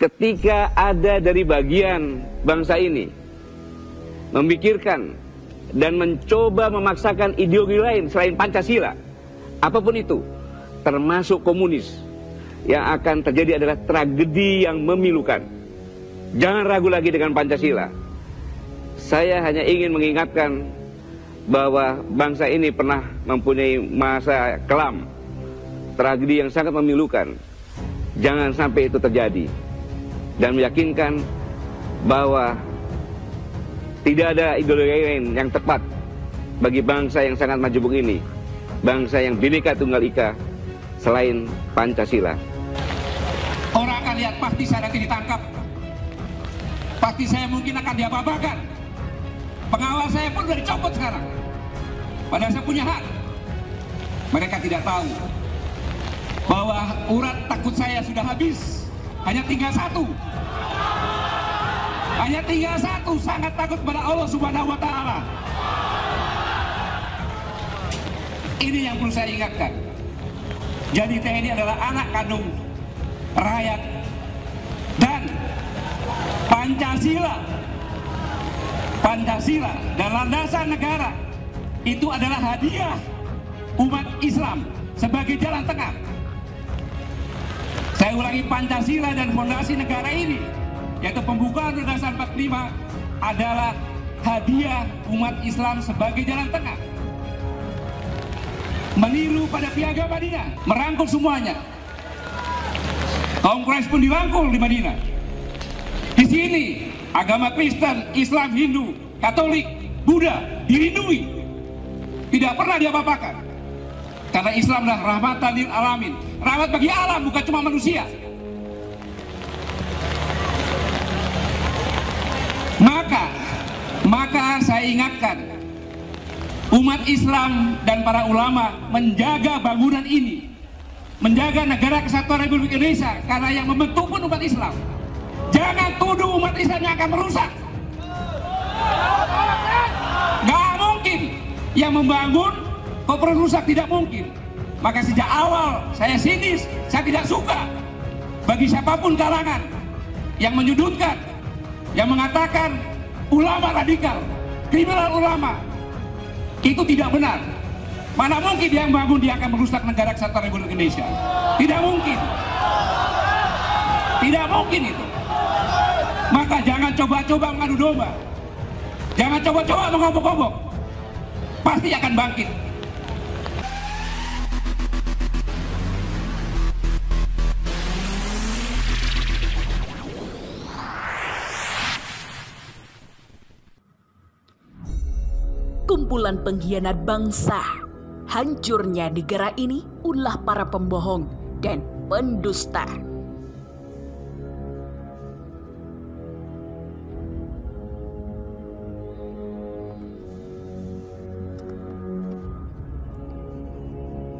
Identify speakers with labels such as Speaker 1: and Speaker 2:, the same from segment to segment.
Speaker 1: ketika ada dari bagian bangsa ini memikirkan dan mencoba memaksakan ideologi lain selain Pancasila, apapun itu, termasuk komunis, yang akan terjadi adalah tragedi yang memilukan. Jangan ragu lagi dengan Pancasila. Saya hanya ingin mengingatkan bahwa bangsa ini pernah mempunyai masa kelam, tragedi yang sangat memilukan. Jangan sampai itu terjadi. Dan meyakinkan bahwa tidak ada ideologi lain yang tepat bagi bangsa yang sangat majemuk ini, bangsa yang Bhinneka Tunggal Ika, selain Pancasila.
Speaker 2: Orang akan lihat pasti saya nanti ditangkap, pasti saya mungkin akan diapa-apakan. Pengawal saya pun sudah dicopot sekarang, padahal saya punya hak. Mereka tidak tahu bahwa urat takut saya sudah habis, hanya tinggal satu. Hanya tinggal satu, sangat takut pada Allah Subhanahu wa Ta'ala. Ini yang perlu saya ingatkan. Jadi TNI adalah anak kandung rakyat, dan Pancasila dan landasan negara itu adalah hadiah umat Islam sebagai jalan tengah. Saya ulangi, Pancasila dan fondasi negara ini, yaitu pembukaan Undang-Undang 45, adalah hadiah umat Islam sebagai jalan tengah. Meniru pada Piagam Madinah, merangkul semuanya. Kaum Quraisy pun dirangkul di Madinah. Di sini agama Kristen, Islam, Hindu, Katolik, Buddha dirindui, tidak pernah diapa-apakan. Karena Islam adalah rahmatan lil alamin, rahmat bagi alam, bukan cuma manusia. Maka saya ingatkan umat Islam dan para ulama menjaga bangunan ini, menjaga negara kesatuan Republik Indonesia, karena yang membentuk pun umat Islam. Jangan tuduh umat Islam yang akan merusak. Gak mungkin yang membangun kok perlu rusak, tidak mungkin. Maka sejak awal saya sinis, saya tidak suka bagi siapapun kalangan yang menyudutkan, yang mengatakan ulama radikal, kriminal ulama. Itu tidak benar. Mana mungkin dia yang bangun dia akan merusak negara kesatuan Republik Indonesia. Tidak mungkin. Tidak mungkin itu. Maka jangan coba-coba mengadu domba. Jangan coba-coba mengobok-obok. Pasti akan bangkit.
Speaker 3: Kumpulan pengkhianat bangsa. Hancurnya negara ini ulah para pembohong dan pendusta.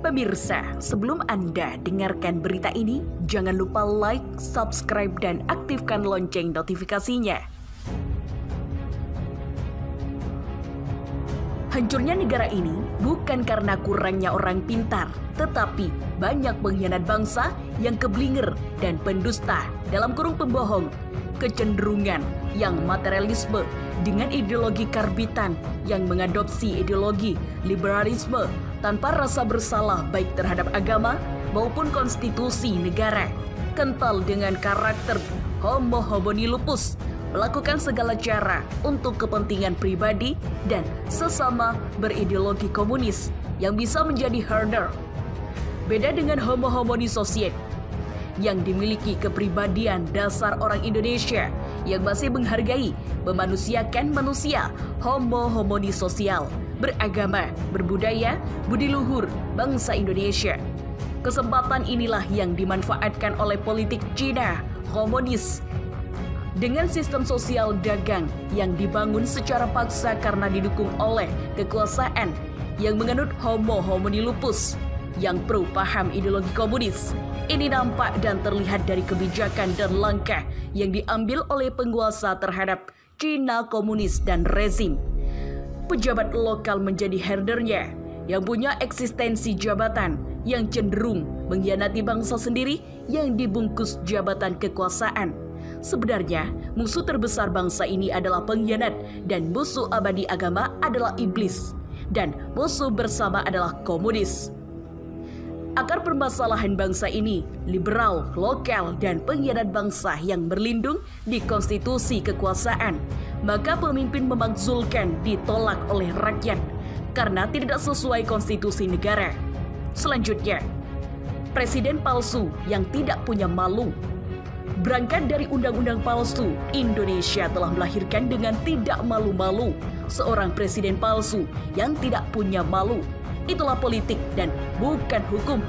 Speaker 3: Pemirsa, sebelum Anda dengarkan berita ini, jangan lupa like, subscribe, dan aktifkan lonceng notifikasinya. Hancurnya negara ini bukan karena kurangnya orang pintar, tetapi banyak pengkhianat bangsa yang keblinger dan pendusta, dalam kurung pembohong, kecenderungan yang materialisme dengan ideologi karbitan yang mengadopsi ideologi liberalisme tanpa rasa bersalah baik terhadap agama maupun konstitusi negara, kental dengan karakter homo homini lupus, melakukan segala cara untuk kepentingan pribadi dan sesama berideologi komunis yang bisa menjadi herder. Beda dengan homo homini societ yang dimiliki kepribadian dasar orang Indonesia yang masih menghargai, memanusiakan manusia, homo homini sosial, beragama, berbudaya, budi luhur bangsa Indonesia. Kesempatan inilah yang dimanfaatkan oleh politik Cina komunis dengan sistem sosial dagang yang dibangun secara paksa karena didukung oleh kekuasaan yang menganut homo homini lupus yang pro paham ideologi komunis. Ini nampak dan terlihat dari kebijakan dan langkah yang diambil oleh penguasa terhadap Cina komunis dan rezim. Pejabat lokal menjadi herdernya yang punya eksistensi jabatan yang cenderung mengkhianati bangsa sendiri yang dibungkus jabatan kekuasaan. Sebenarnya, musuh terbesar bangsa ini adalah pengkhianat dan musuh abadi agama adalah iblis. Dan musuh bersama adalah komunis. Akar permasalahan bangsa ini, liberal, lokal, dan pengkhianat bangsa yang berlindung di konstitusi kekuasaan. Maka pemimpin memakzulkan ditolak oleh rakyat karena tidak sesuai konstitusi negara. Selanjutnya, presiden palsu yang tidak punya malu. Berangkat dari undang-undang palsu, Indonesia telah melahirkan dengan tidak malu-malu seorang presiden palsu yang tidak punya malu. Itulah politik dan bukan hukum.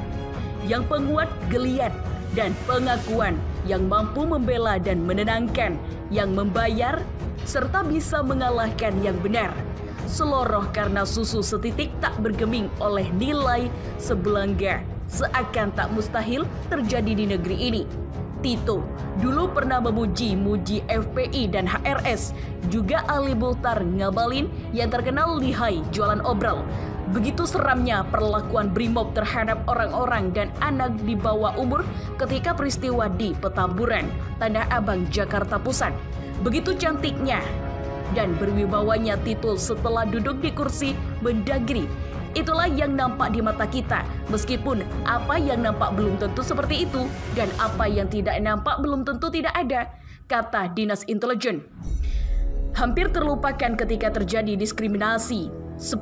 Speaker 3: Yang penguat geliat dan pengakuan, yang mampu membela dan menenangkan, yang membayar serta bisa mengalahkan yang benar. Seloroh karena susu setitik tak bergeming oleh nilai sebelengga, seakan tak mustahil terjadi di negeri ini. Tito dulu pernah memuji-muji FPI dan HRS, juga Ali Muchtar Ngabalin yang terkenal lihai jualan obral. Begitu seramnya perlakuan Brimob terhadap orang-orang dan anak di bawah umur ketika peristiwa di Petamburan, Tanah Abang, Jakarta Pusat. Begitu cantiknya dan berwibawanya Tito setelah duduk di kursi Mendagri. Itulah yang nampak di mata kita, meskipun apa yang nampak belum tentu seperti itu, dan apa yang tidak nampak belum tentu tidak ada, kata Dinas Intelijen. Hampir terlupakan ketika terjadi diskriminasi,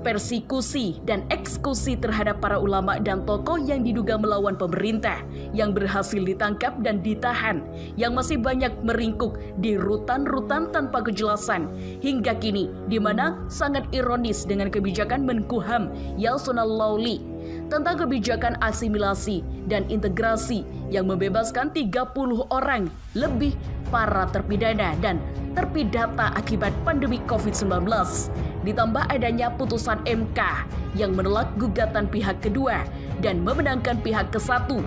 Speaker 3: persekusi, dan eksekusi terhadap para ulama dan tokoh yang diduga melawan pemerintah, yang berhasil ditangkap dan ditahan, yang masih banyak meringkuk di rutan-rutan tanpa kejelasan, hingga kini, di mana sangat ironis dengan kebijakan Menkumham Yasona Lawli tentang kebijakan asimilasi dan integrasi yang membebaskan 30 orang lebih para terpidana dan terpidata akibat pandemi COVID-19. Ditambah adanya putusan MK yang menolak gugatan pihak kedua dan memenangkan pihak ke-1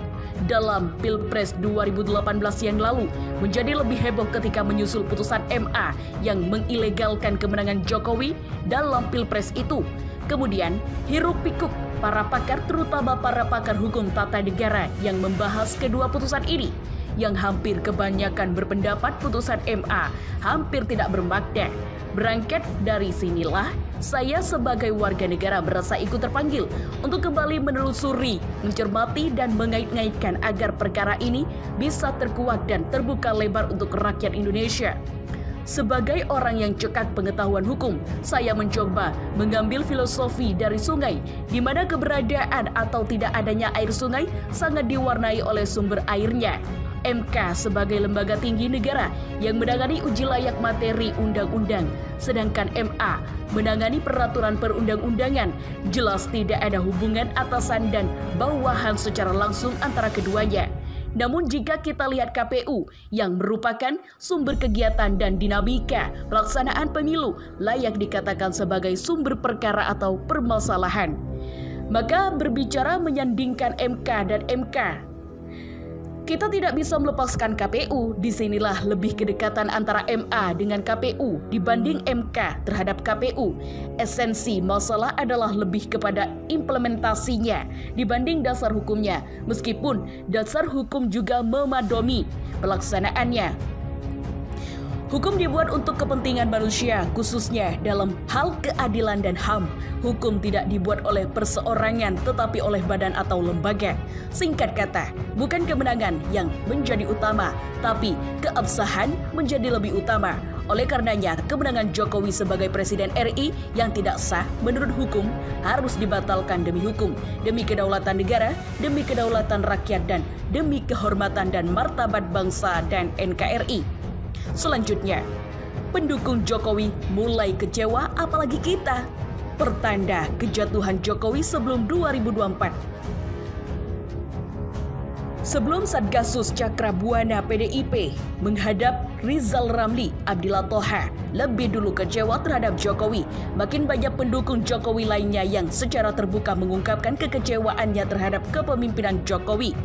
Speaker 3: dalam Pilpres 2018 yang lalu, menjadi lebih heboh ketika menyusul putusan MA yang mengilegalkan kemenangan Jokowi dalam Pilpres itu. Kemudian hiruk pikuk para pakar, terutama para pakar hukum tata negara yang membahas kedua putusan ini, yang hampir kebanyakan berpendapat putusan MA hampir tidak bermakna. Berangkat dari sinilah, saya sebagai warga negara merasa ikut terpanggil untuk kembali menelusuri, mencermati, dan mengait-ngaitkan agar perkara ini bisa terkuak dan terbuka lebar untuk rakyat Indonesia. Sebagai orang yang cekak pengetahuan hukum, saya mencoba mengambil filosofi dari sungai, di mana keberadaan atau tidak adanya air sungai sangat diwarnai oleh sumber airnya. MK sebagai lembaga tinggi negara yang menangani uji layak materi undang-undang, sedangkan MA menangani peraturan perundang-undangan. Jelas tidak ada hubungan atasan dan bawahan secara langsung antara keduanya. Namun jika kita lihat KPU yang merupakan sumber kegiatan dan dinamika pelaksanaan pemilu, layak dikatakan sebagai sumber perkara atau permasalahan. Maka berbicara menyandingkan MK dan MK, kita tidak bisa melepaskan KPU. Disinilah lebih kedekatan antara MA dengan KPU dibanding MK terhadap KPU. Esensi masalah adalah lebih kepada implementasinya dibanding dasar hukumnya, meskipun dasar hukum juga memadomi pelaksanaannya. Hukum dibuat untuk kepentingan manusia, khususnya dalam hal keadilan dan HAM. Hukum tidak dibuat oleh perseorangan, tetapi oleh badan atau lembaga. Singkat kata, bukan kemenangan yang menjadi utama, tapi keabsahan menjadi lebih utama. Oleh karenanya, kemenangan Jokowi sebagai Presiden RI yang tidak sah menurut hukum harus dibatalkan demi hukum, demi kedaulatan negara, demi kedaulatan rakyat, dan demi kehormatan dan martabat bangsa dan NKRI. Selanjutnya, pendukung Jokowi mulai kecewa, apalagi kita. Pertanda kejatuhan Jokowi sebelum 2024. Sebelum Satgasus Cakra Buana PDIP menghadap Rizal Ramli, Abdillah Thoha lebih dulu kecewa terhadap Jokowi. Makin banyak pendukung Jokowi lainnya yang secara terbuka mengungkapkan kekecewaannya terhadap kepemimpinan Jokowi.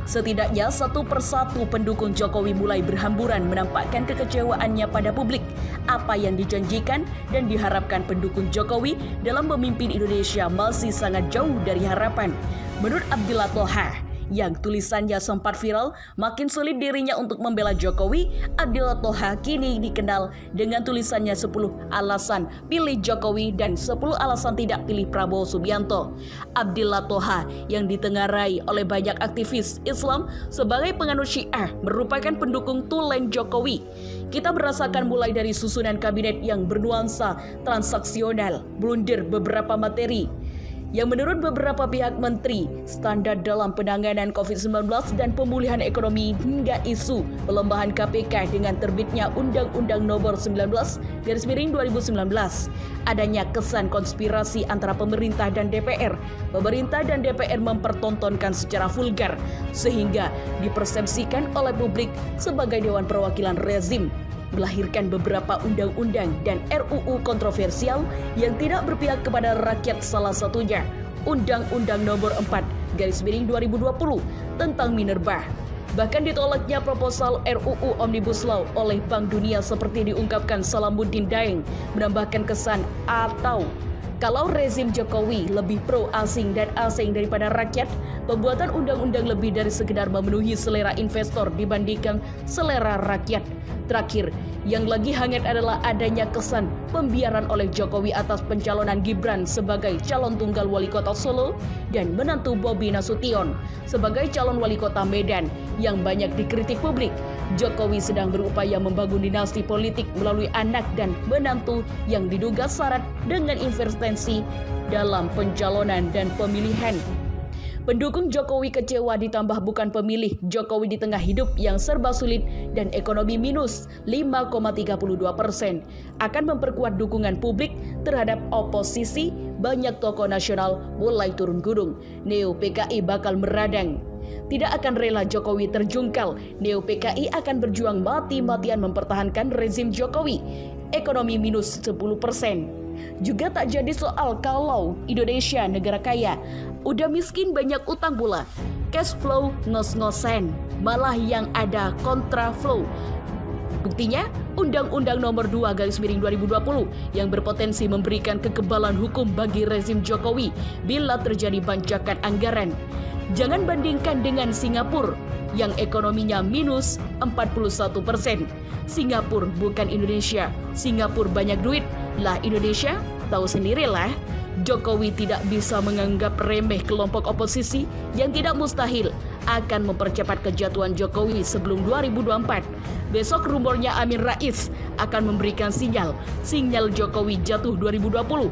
Speaker 3: Setidaknya satu persatu pendukung Jokowi mulai berhamburan menampakkan kekecewaannya pada publik. Apa yang dijanjikan dan diharapkan pendukung Jokowi dalam memimpin Indonesia masih sangat jauh dari harapan. Menurut Abdillah Thoha, yang tulisannya sempat viral, makin sulit dirinya untuk membela Jokowi, Abdillah Thoha kini dikenal dengan tulisannya 10 alasan pilih Jokowi dan 10 alasan tidak pilih Prabowo Subianto. Abdillah Thoha yang ditengarai oleh banyak aktivis Islam sebagai penganut Syiah merupakan pendukung tulen Jokowi. Kita merasakan mulai dari susunan kabinet yang bernuansa transaksional, blunder beberapa materi yang menurut beberapa pihak menteri standar dalam penanganan COVID-19 dan pemulihan ekonomi, hingga isu pelembahan KPK dengan terbitnya Undang-Undang Nomor 19/2019. Adanya kesan konspirasi antara pemerintah dan DPR. Pemerintah dan DPR mempertontonkan secara vulgar sehingga dipersepsikan oleh publik sebagai Dewan Perwakilan rezim, melahirkan beberapa undang-undang dan RUU kontroversial yang tidak berpihak kepada rakyat, salah satunya Undang-Undang Nomor 4/2020 tentang minerba. Bahkan ditolaknya proposal RUU Omnibus Law oleh Bank Dunia seperti diungkapkan Salamuddin Daeng, menambahkan kesan atau kalau rezim Jokowi lebih pro asing dan asing daripada rakyat, pembuatan undang-undang lebih dari sekedar memenuhi selera investor dibandingkan selera rakyat. Terakhir, yang lagi hangat adalah adanya kesan pembiaran oleh Jokowi atas pencalonan Gibran sebagai calon tunggal wali kota Solo dan menantu Bobi Nasution sebagai calon wali kota Medan yang banyak dikritik publik. Jokowi sedang berupaya membangun dinasti politik melalui anak dan menantu yang diduga syarat dengan intervensi dalam pencalonan dan pemilihan. Pendukung Jokowi kecewa ditambah bukan pemilih Jokowi di tengah hidup yang serba sulit dan ekonomi minus 5,32% akan memperkuat dukungan publik terhadap oposisi. Banyak tokoh nasional mulai turun gunung. Neo PKI bakal meradang. Tidak akan rela Jokowi terjungkal. Neo PKI akan berjuang mati-matian mempertahankan rezim Jokowi. Ekonomi minus 10%. Juga tak jadi soal kalau Indonesia negara kaya, udah miskin banyak utang pula. Cash flow ngos-ngosen, malah yang ada kontra flow. Buktinya, Undang-Undang Nomor 2/2020 yang berpotensi memberikan kekebalan hukum bagi rezim Jokowi bila terjadi bancakan anggaran. Jangan bandingkan dengan Singapura yang ekonominya minus 41%. Singapura bukan Indonesia. Singapura banyak duit, lah Indonesia tahu sendirilah. Jokowi tidak bisa menganggap remeh kelompok oposisi yang tidak mustahil akan mempercepat kejatuhan Jokowi sebelum 2024. Besok rumornya Amin Rais akan memberikan sinyal Jokowi jatuh 2020.